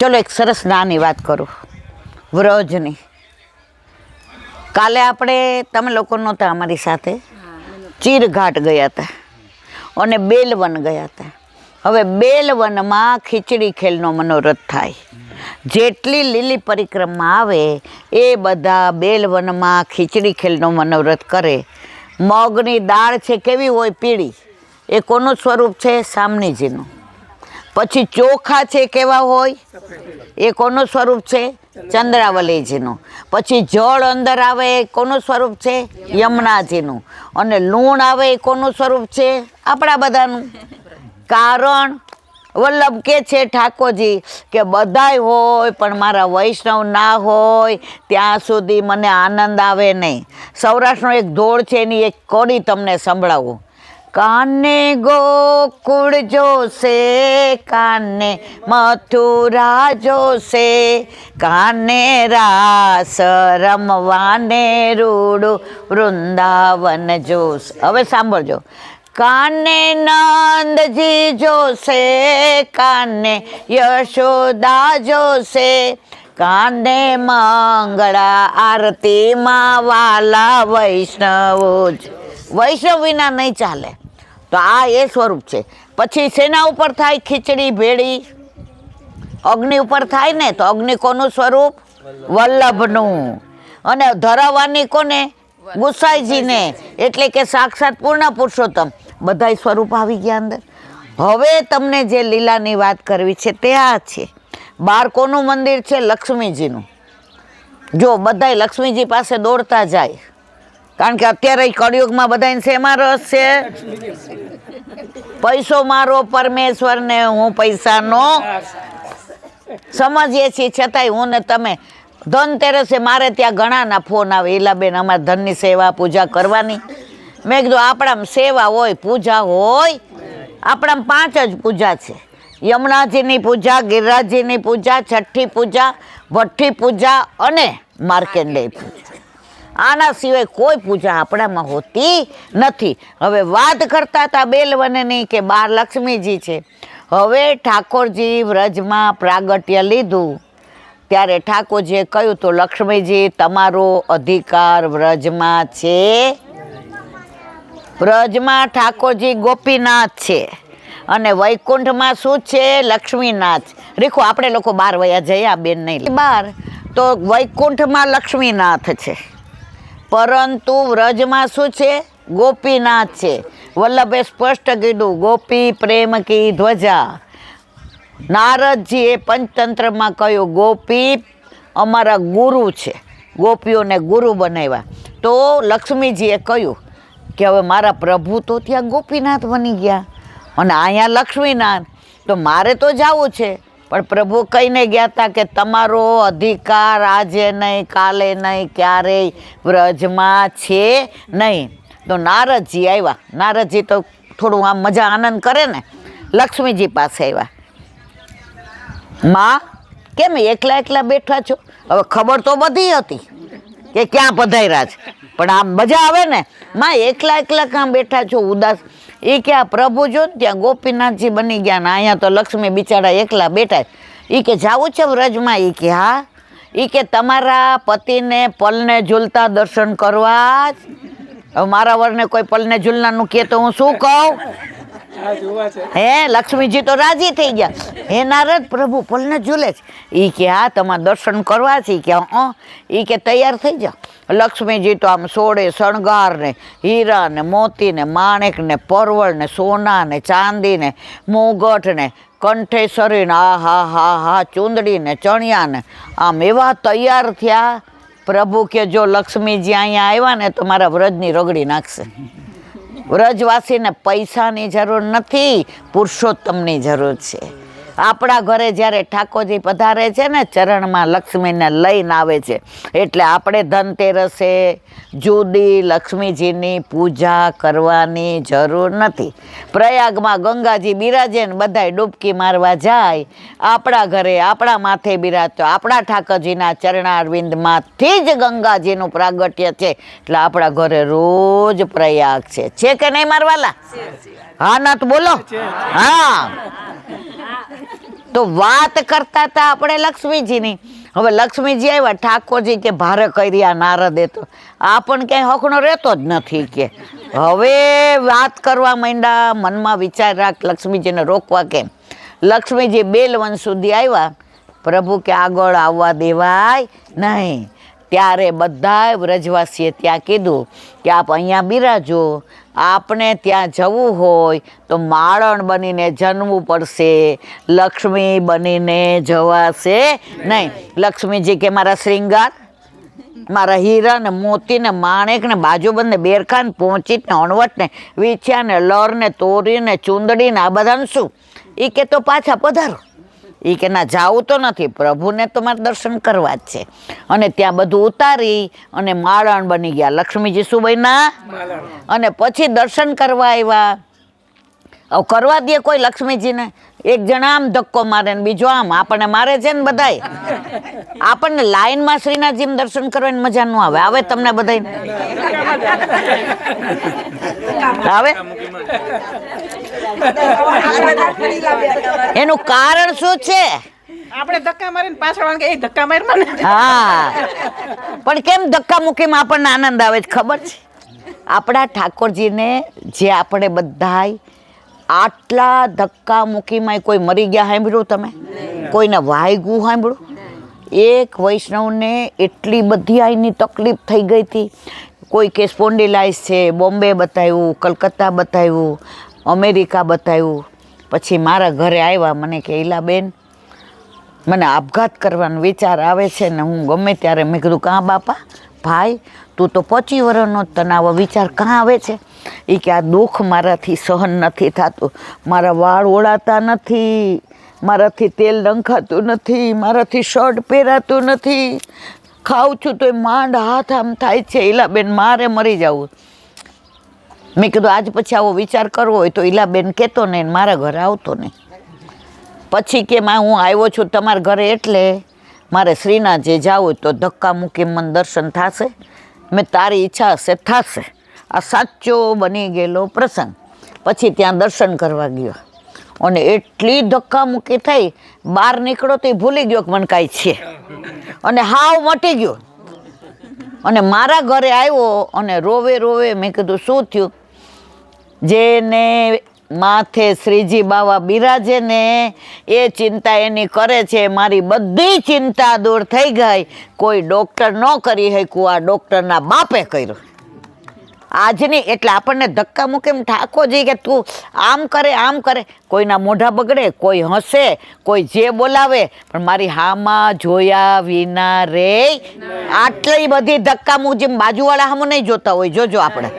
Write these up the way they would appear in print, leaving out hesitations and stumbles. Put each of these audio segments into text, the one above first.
ચલો એક સરસ નાની વાત કરું વ્રજની. કાલે આપણે તમે લોકો નહોતા અમારી સાથે, ચીરઘાટ ગયા હતા અને બેલવન ગયા હતા. હવે બેલવનમાં ખીચડી ખેલનો મનોરથ થાય. જેટલી લીલી પરિક્રમા આવે એ બધા બેલવનમાં ખીચડી ખેલનો મનોરથ કરે. મગની દાળ છે કેવી હોય? પીળી. એ કોનું સ્વરૂપ છે? શામનીજીનું. પછી ચોખા છે કેવા હોય? એ કોનું સ્વરૂપ છે? ચંદ્રાવલીજીનું. પછી જળ અંદર આવે એ કોનું સ્વરૂપ છે? યમુનાજીનું. અને લૂણ આવે એ કોનું સ્વરૂપ છે? આપણા બધાનું. કારણ વલ્લભ કે છે ઠાકોરજી કે બધાય હોય પણ મારા વૈષ્ણવ ના હોય ત્યાં સુધી મને આનંદ આવે નહીં. સૌરાષ્ટ્રનો એક ધોળ છે એની એક કડી તમને સંભળાવું. કાને ગોકુળ જોશે, કાને મથુરા જોશે, કાને રાસ રમવાને રૂડું વૃંદાવન જોશે. હવે સાંભળજો. કાને નંદજી જોશે, કાને યશોદા જોશે, કાને મંગળા આરતીમાં વાલા વૈષ્ણવો. વૈષ્ણવ વિના નહીં ચાલે. તો આ એ સ્વરૂપ છે. પછી શેના ઉપર થાય? ખીચડી ભેળી અગ્નિ ઉપર થાય ને. તો અગ્નિ કોનું સ્વરૂપ? વલ્લભનું. અને ધરાવવાની કોને? ગુસાઈજીને. એટલે કે સાક્ષાત પૂર્ણ પુરુષોત્તમ. બધાય સ્વરૂપ આવી ગયા અંદર. હવે તમને જે લીલાની વાત કરવી છે તે આ છે. બાર કોનું મંદિર છે? લક્ષ્મીજીનું. જો બધાય લક્ષ્મીજી પાસે દોડતા જાય. કારણ કે અત્યારે કળિયુગમાં બધાને શેમાં રસ છે? પૈસો મારો પરમેશ્વરને હું પૈસાનો સમજીએ છીએ, છતાંય હું ને તમે ધનતેરસે મારે ત્યાં ઘણાના ફોન આવે, ઈલાબેન અમારે ધનની સેવા પૂજા કરવાની. મેં કીધું આપણામાં સેવા હોય, પૂજા હોય? આપણામાં 5 જ પૂજા છે. યમુનાજીની પૂજા, ગિરિરાજજીની પૂજા, છઠ્ઠી પૂજા, ભઠ્ઠી પૂજા અને માર્કંડેય પૂજા. આના સિવાય કોઈ પૂજા આપણામાં હોતી નથી. હવે વાત કરતા હતા બેલવનની કે 12 લક્ષ્મીજી છે. હવે ઠાકોરજી વ્રજમાં પ્રાગટ્ય લીધું ત્યારે ઠાકોરજીએ કહ્યું તો લક્ષ્મીજી તમારો અધિકાર વ્રજમાં છે. વ્રજમાં ઠાકોરજી ગોપીનાથ છે અને વૈકુંઠમાં શું છે? લક્ષ્મીનાથ. રીખો આપણે લોકો 12 વયા જઈએ, આ બેન નહીં 12. તો વૈકુંઠમાં લક્ષ્મીનાથ છે પરંતુ વ્રજમાં શું છે? ગોપીનાથ છે. વલ્લભે સ્પષ્ટ કીધું ગોપી પ્રેમ કી ધ્વજા. નારદજીએ પંચતંત્રમાં કહ્યું ગોપી અમારા ગુરુ છે, ગોપીઓને ગુરુ બનાવ્યા. તો લક્ષ્મીજીએ કહ્યું કે હવે મારા પ્રભુ તો ત્યાં ગોપીનાથ બની ગયા અને અહીંયા લક્ષ્મીનાથ, તો મારે તો જવું છે. પણ પ્રભુ કહીને ગયા હતા કે તમારો અધિકાર આજે નહીં, કાલે નહીં, ક્યારેય વ્રજમાં છે નહીં. તો નારદજી આવ્યા. નારદજી તો થોડું આમ મજા આનંદ કરે ને. લક્ષ્મીજી પાસે આવ્યા. માં કેમ એકલા એકલા બેઠા છો? હવે ખબર તો બધી હતી કે ક્યાં પધાર્યા છે, પણ આમ મજા આવે ને. માં એકલા એકલા ક્યાં બેઠા છો ઉદાસ? એ કે આ પ્રભુ જો ને ત્યાં ગોપીનાથજી બની ગયા ને અહીંયા તો લક્ષ્મી બિચારા એકલા બેઠા. એ કે જાવું છે વ્રજમાં? એ કે હા. એ કે તમારા પતિને પલને ઝૂલતા દર્શન કરવા જ. હવે મારા વરને કોઈ પલને ઝૂલનાનું કહે તો હું શું કહું? હે લક્ષ્મીજી તો રાજી થઈ ગયા. હે નારદ, પ્રભુ પલને ઝૂલે છે? એ કે હા તમારે દર્શન કરવા છે. કે એ કે તૈયાર થઈ જાઓ. લક્ષ્મીજી તો આમ સોળે શણગાર ને હીરા ને મોતી ને માણેક ને પરવળ ને સોના ને ચાંદી ને મુગટ ને કંઠેશ્વરી ને આ હા હા હા ચૂંદડી ને ચણિયા ને આમ એવા તૈયાર થયા. પ્રભુ કે જો લક્ષ્મીજી અહીંયા આવ્યા ને તો મારા વ્રજની રગડી નાખશે. વ્રજવાસીને પૈસાની જરૂર નથી, પુરુષોત્તમની જરૂર છે. આપણા ઘરે જ્યારે ઠાકોરજી પધારે છે ને ચરણમાં લક્ષ્મીને લઈને આવે છે. એટલે આપણે ધનતેરસે જુદી લક્ષ્મીજીની પૂજા કરવાની જરૂર નથી. પ્રયાગમાં ગંગાજી બિરાજે ને બધાય ડૂબકી મારવા જાય. આપણા ઘરે આપણા માથે બિરાજતો આપણા ઠાકોરજીના ચરણારવિંદમાંથી જ ગંગાજીનું પ્રાગટ્ય છે. એટલે આપણા ઘરે રોજ પ્રયાગ છે કે નહીં મારવાલા? હા ના તો બોલો. હા તો વાત કરતા હતા આપણે લક્ષ્મીજીની. હવે લક્ષ્મીજી આવ્યા, ઠાકોરજી કે ભારે કર્યા નારદે તો આ પણ ક્યાંય હકનો રહેતો જ નથી કે હવે વાત કરવા માંડ્યા. મનમાં વિચાર રાખ લક્ષ્મીજીને રોકવા કેમ. લક્ષ્મીજી બેલવન સુધી આવ્યા. પ્રભુ કે આગળ આવવા દેવાય નહીં. ત્યારે બધાય વ્રજવાસીએ ત્યાં કીધું કે આપ અહીંયા બિરાજો, આપણે ત્યાં જવું હોય તો માળણ બનીને જન્મવું પડશે, લક્ષ્મી બનીને જવાશે નહીં. લક્ષ્મીજી કે મારા શ્રીંગાર, મારા હીરા ને મોતી ને માણેક ને બાજુબંધ ને બેરખા ને પહોંચીટ ને અણવટ ને વીછ્યા ને લર ને તોરી ને ચૂંદડી ને આ બધાને શું? એ કે તો પાછા પધારો. એ કે ના જાવું તો નથી, પ્રભુને તો મારે દર્શન કરવા જ છે. અને ત્યાં બધું ઉતારી અને માળણ બની ગયા. લક્ષ્મીજી શું બન્યા? અને પછી દર્શન કરવા આવ્યા. હવે કરવા દે કોઈ લક્ષ્મીજીને? એક જણા આમ ધક્કો મારે ને બીજો આમ, આપણને મારે છે ને બધાય. આપણને લાઈનમાં શ્રીનાથજી દર્શન કરવાની મજા ન આવે. આવે તમને બધાય? આવે? એનું કારણ શું છે? આપણે ધક્કા મારીને પાછળ એ ધક્કા માર મને. હા, પણ કેમ ધક્કા મૂકીમાં આપણને આનંદ આવે છે ખબર છે? આપણા ઠાકોરજીને જે આપણે બધાય આટલા ધક્કા મૂકીમાં કોઈ મરી ગયા સાંભળ્યું તમે? કોઈને વાગ્યું સાંભળ્યું? એક વૈષ્ણવને એટલી બધી આઈની તકલીફ થઈ ગઈ હતી. કોઈ કે સ્પોન્ડિલાઇઝ છે, બોમ્બે બતાવ્યું, કલકત્તા બતાવ્યું, અમેરિકા બતાવ્યું. પછી મારા ઘરે આવ્યા, મને કે ઈલાબેન મને આપઘાત કરવાનો વિચાર આવે છે ને હું ગમે ત્યારે. મેં કીધું કાં બાપા ભાઈ, તું તો 25 વર્ષનો તને આવો વિચાર કાં આવે છે? એ કે આ દુઃખ મારાથી સહન નથી થતું, મારા વાળ ઓળાતા નથી, મારાથી તેલ રંખાતું નથી, મારાથી શર્ટ પહેરાતું નથી, ખાઉં છું તો માંડ હાથ આમ થાય છે. ઈલાબેન મારે મરી જવું. મેં કીધું આજ પછી આવો વિચાર કરવો હોય તો ઈલાબેન કહેતો નહીં, મારા ઘરે આવતો નહીં. પછી કે માં હું આવ્યો છું તમારા ઘરે એટલે મારે શ્રીનાથજી જવું તો ધક્કા મૂકી મને દર્શન થશે? મેં તારી ઈચ્છા હશે થશે. આ સાચો બની ગયેલો પ્રસંગ. પછી ત્યાં દર્શન કરવા ગયો અને એટલી ધક્કા મૂકી થઈ, બહાર નીકળો તો ભૂલી ગયો કે મને કાંઈ છે અને હાવ મટી ગયો. અને મારા ઘરે આવ્યો અને રોવે રોવે. મેં કીધું શું થયું? જેને માથે શ્રીજી બાવા બિરાજે ને એ ચિંતા એની કરે છે. મારી બધી ચિંતા દૂર થઈ ગઈ. કોઈ ડૉક્ટર ન કરી શક્યું, આ ડૉક્ટરના બાપે કર્યું આજની. એટલે આપણને ધક્કા મૂકે એમ ઠાકોરજી કે તું આમ કરે આમ કરે. કોઈના મોઢા બગડે, કોઈ હસે, કોઈ જે બોલાવે, પણ મારી હામાં જોયા વિના રે. આટલી બધી ધક્કા મૂક જેમ બાજુવાળા હામું નહીં જોતા હોય. જોજો આપણે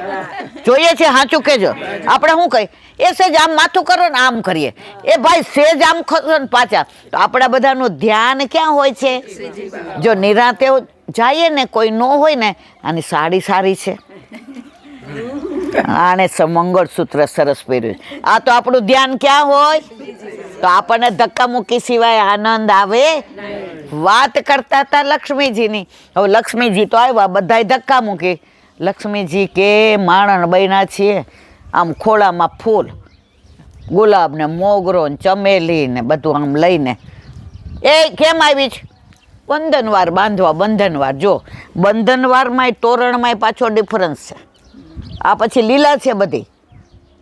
જોઈએ છે, સાચું કહેજો. આપણે શું કહી એ સેજ આમ માથું કરો ને આમ કરીએ, એ ભાઈ સેજ આમ ખસો ને પાછા. તો આપણા બધાનું ધ્યાન ક્યાં હોય છે? જો નિરાંતે જઈએ ને, કોઈ ન હોય ને, આની સાડી સારી છે, આને મંગળસૂત્ર સરસ પહેર્યું, આ તો આપણું ધ્યાન ક્યાં હોય? તો આપણને ધક્કા મૂકી સિવાય આનંદ આવે? વાત કરતા હતા લક્ષ્મીજીની. હવે લક્ષ્મીજી તો આવ્યા, બધાય ધક્કા મૂકી. લક્ષ્મીજી કે માણણ બન્યા છીએ, આમ ખોળામાં ફૂલ, ગુલાબ ને મોગરો ને ચમેલી ને બધું આમ લઈને. એ કેમ આવી છે? બંધનવાર બાંધવા. બંધનવાર જો, બંધનવારમાંય તોરણમાંય પાછો ડિફરન્સ છે. આ પછી લીલા છે બધી.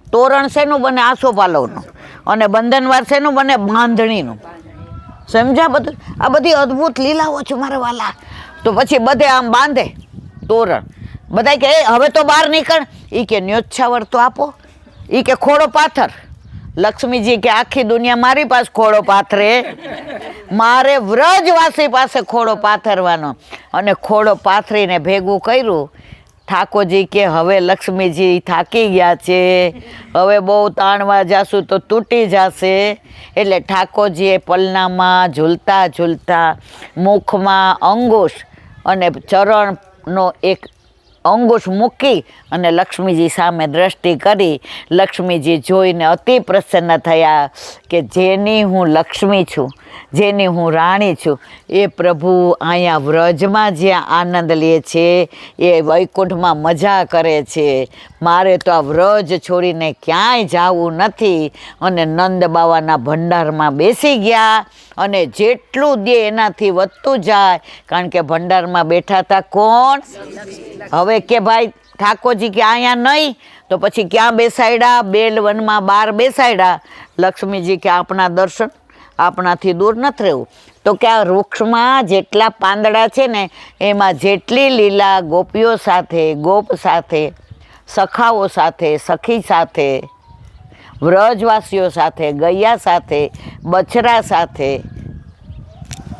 તોરણ શેનું બને? આસોપાલવનું. અને બંધનવાર શેનું બને? બાંધણીનું. સમજ્યા બધું? આ બધી અદ્ભુત લીલાઓ છે મારા વાલા. તો પછી બધે આમ બાંધે તોરણ. બધા કે હવે તો બહાર નીકળ. એ કે ન્યોચ્છાવર તો આપો. એ કે ખોડો પાથર. લક્ષ્મીજી કે આખી દુનિયા મારી પાસે ખોડો પાથરે, મારે વ્રજવાસી પાસે ખોડો પાથરવાનો. અને ખોડો પાથરીને ભેગું કર્યું. ઠાકોરજી કે હવે લક્ષ્મીજી થાકી ગયા છે, હવે બહુ તાણવા જાશું તો તૂટી જશે. એટલે ઠાકોરજીએ પલનામાં ઝૂલતા ઝૂલતા મુખમાં અંગુશ અને ચરણનો એક અંગુશ મૂકી અને લક્ષ્મીજી સામે દ્રષ્ટિ કરી. લક્ષ્મીજી જોઈને અતિ પ્રસન્ન થયા કે જેની હું લક્ષ્મી છું, જેની હું રાણી છું, એ પ્રભુ અહીંયા વ્રજમાં જ્યાં આનંદ લે છે, એ વૈકુંઠમાં મજા કરે છે. મારે તો આ વ્રજ છોડીને ક્યાંય જવું નથી. અને નંદ બાવાના ભંડારમાં બેસી ગયા અને જેટલું દે એનાથી વધતું જાય, કારણ કે ભંડારમાં બેઠા હતા કોણ? હવે કે ભાઈ ઠાકોરજી કે અહીંયા નહીં, તો પછી ક્યાં બેસાડ્યા? બેલવનમાં બહાર બેસાડ્યા. લક્ષ્મીજી કે આપણા દર્શન આપણાથી દૂર નથી રહેવું. તો કે આ વૃક્ષમાં જેટલા પાંદડા છે ને એમાં જેટલી લીલા ગોપીઓ સાથે, ગોપ સાથે, સખાઓ સાથે, સખી સાથે, વ્રજવાસીઓ સાથે, ગૈયા સાથે, બછરા સાથે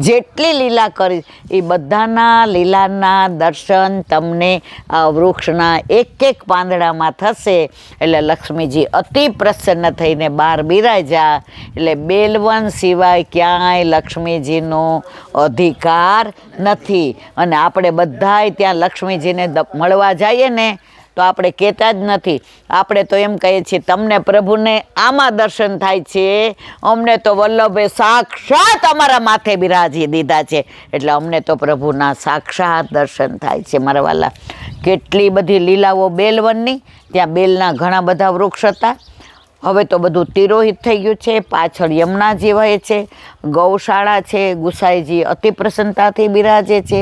જેટલી લીલા કરી એ બધાના લીલાના દર્શન તમને આ વૃક્ષના એક એક પાંદડામાં થશે. એટલે લક્ષ્મીજી અતિ પ્રસન્ન થઈને બહાર બિરાજ્યા. એટલે બેલવન સિવાય ક્યાંય લક્ષ્મીજીનો અધિકાર નથી. અને આપણે બધાય ત્યાં લક્ષ્મીજીને મળવા જઈએ ને તો આપણે કહેતા જ નથી. આપણે તો એમ કહીએ છીએ તમને પ્રભુને આમાં દર્શન થાય છે, અમને તો વલ્લભે સાક્ષાત અમારા માથે બિરાજી દીધા છે, એટલે અમને તો પ્રભુના સાક્ષાત દર્શન થાય છે. મારા વાલા, કેટલી બધી લીલાઓ બેલવનની. ત્યાં બેલના ઘણા બધા વૃક્ષ હતા. હવે તો બધું તિરોહિત થઈ ગયું છે. પાછળ યમુનાજી વહે છે, ગૌશાળા છે, ગુસાઈજી અતિ પ્રસન્નતાથી બિરાજે છે.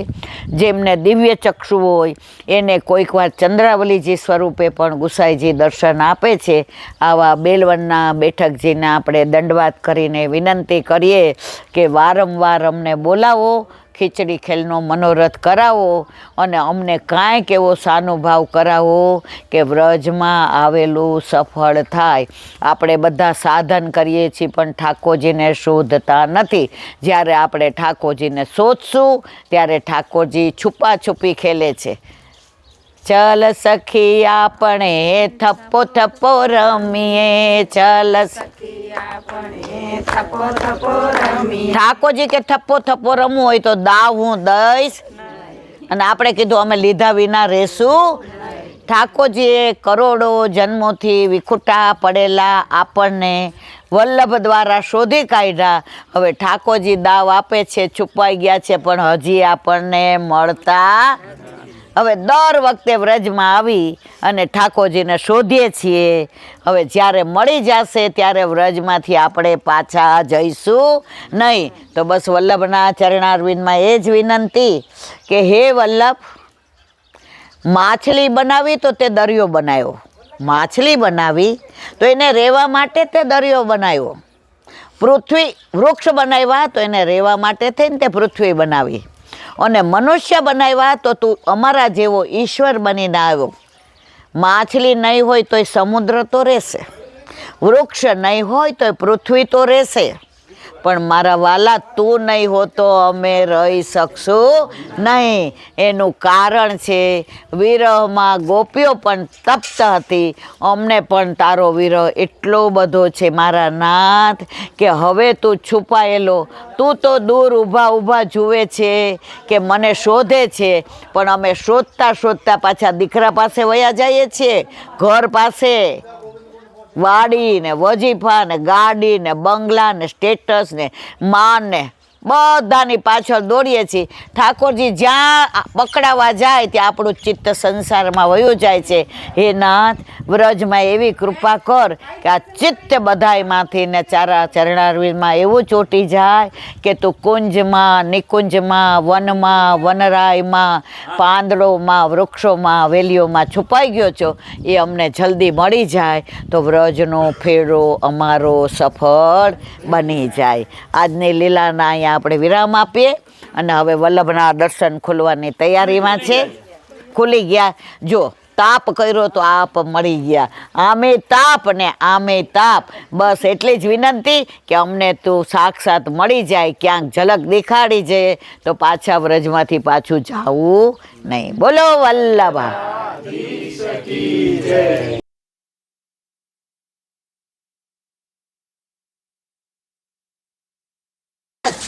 જેમને દિવ્ય ચક્ષુ હોય એને કોઈક વાર ચંદ્રાવલીજી સ્વરૂપે પણ ગુસાઈજી દર્શન આપે છે. આવા બેલવનના બેઠકજીને આપણે દંડવાત કરીને વિનંતી કરીએ કે વારંવાર અમને બોલાવો, ખીચડી ખેલનો મનોરથ કરાવો અને અમને કાંઈક એવો સાનુભાવ કરાવો કે વ્રજમાં આવેલું સફળ થાય. આપણે બધા સાધન કરીએ છીએ પણ ઠાકોરજીને શોધતા નથી. જ્યારે આપણે ઠાકોરજીને શોધશું ત્યારે ઠાકોરજી છુપા છુપી ખેલે છે. ચલ સખી આપણે થપ્પો થપ્પો રમીએ, ચલ ઠાકોરજી કે થપ્પો થપ્પો રમવું હોય તો દાવ હું દઈશ. અને આપણે કીધું અમે લીધા વિના રહેશું. ઠાકોરજીએ કરોડો જન્મોથી વિખૂટા પડેલા આપણને વલ્લભ દ્વારા શોધી કાઢ્યા. હવે ઠાકોરજી દાવ આપે છે, છુપાઈ ગયા છે પણ હજી આપણને મળતા. હવે દર વખતે વ્રજમાં આવી અને ઠાકોરજીને શોધીએ છીએ. હવે જ્યારે મળી જશે ત્યારે વ્રજમાંથી આપણે પાછા જઈશું નહીં. તો બસ વલ્લભના ચરણારવિંદમાં એ જ વિનંતી કે હે વલ્લભ, માછલી બનાવી તો તે દરિયો બનાવ્યો, માછલી બનાવી તો એને રહેવા માટે તે દરિયો બનાવ્યો, પૃથ્વી વૃક્ષ બનાવ્યા તો એને રહેવા માટે થઈને તે પૃથ્વી બનાવી, અને મનુષ્ય બનાવ્યા તો તું અમારા જેવો ઈશ્વર બનીને આવ્યો. માછલી નહીં હોય તોય સમુદ્ર તો રહેશે, વૃક્ષ નહીં હોય તોય પૃથ્વી તો રહેશે, પણ મારા વાલા તું નહીં હો તો અમે રહી શકશું નહીં. એનું કારણ છે વિરહમાં ગોપીઓ પણ તપ્ત હતી. અમને પણ તારો વિરહ એટલો બધો છે મારા નાથ કે હવે તું છુપાયેલો, તું તો દૂર ઊભા ઊભા જુએ છે કે મને શોધે છે, પણ અમે શોધતા શોધતા પાછા દીકરા પાસે વયા જઈએ છીએ, ઘર પાસે. વાડી ને વજીફા ને ગાડી ને બંગલા ને સ્ટેટસ ને માન ને બધાની પાછળ દોડીએ છીએ. ઠાકોરજી જ્યાં પકડાવા જાય ત્યાં આપણું ચિત્ત સંસારમાં વયું જાય છે. હે નાથ, વ્રજમાં એવી કૃપા કર કે આ ચિત્ત બધાયમાંથી ને ચારા ચરણારવિંદમાં એવું ચોંટી જાય કે તું કુંજમાં, નિકુંજમાં, વનમાં, વનરાયમાં, પાંદડોમાં, વૃક્ષોમાં, વેલીઓમાં છુપાઈ ગયો છો. એ અમને જલ્દી મળી જાય તો વ્રજનો ફેરો અમારો સફળ બની જાય. આજની લીલાના અહીંયા આપણે વિરામ આપીએ અને હવે વલ્લભના દર્શન ખુલવાની તૈયારીમાં છે. ખુલી ગયા. જો તાપ કર્યો તો આપ મળી ગયા. આમે તાપ ને આમે તાપ. બસ એટલી જ વિનંતી કે અમને તું સાક્ષાત મળી જાય, ક્યાંક ઝલક દેખાડી જાય તો પાછા વ્રજમાંથી પાછું જાવું નહીં. બોલો વલ્લભા.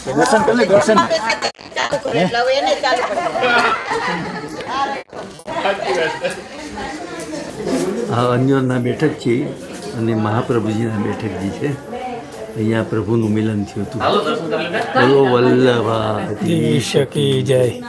દર્શન કરી લે, દર્શન. આ અન્યોના બેઠક છે અને મહાપ્રભુજીના બેઠકજી છે. અહીંયા પ્રભુનું મિલન થયું હતું. બોલો વલ્લભાધીશ કી જય.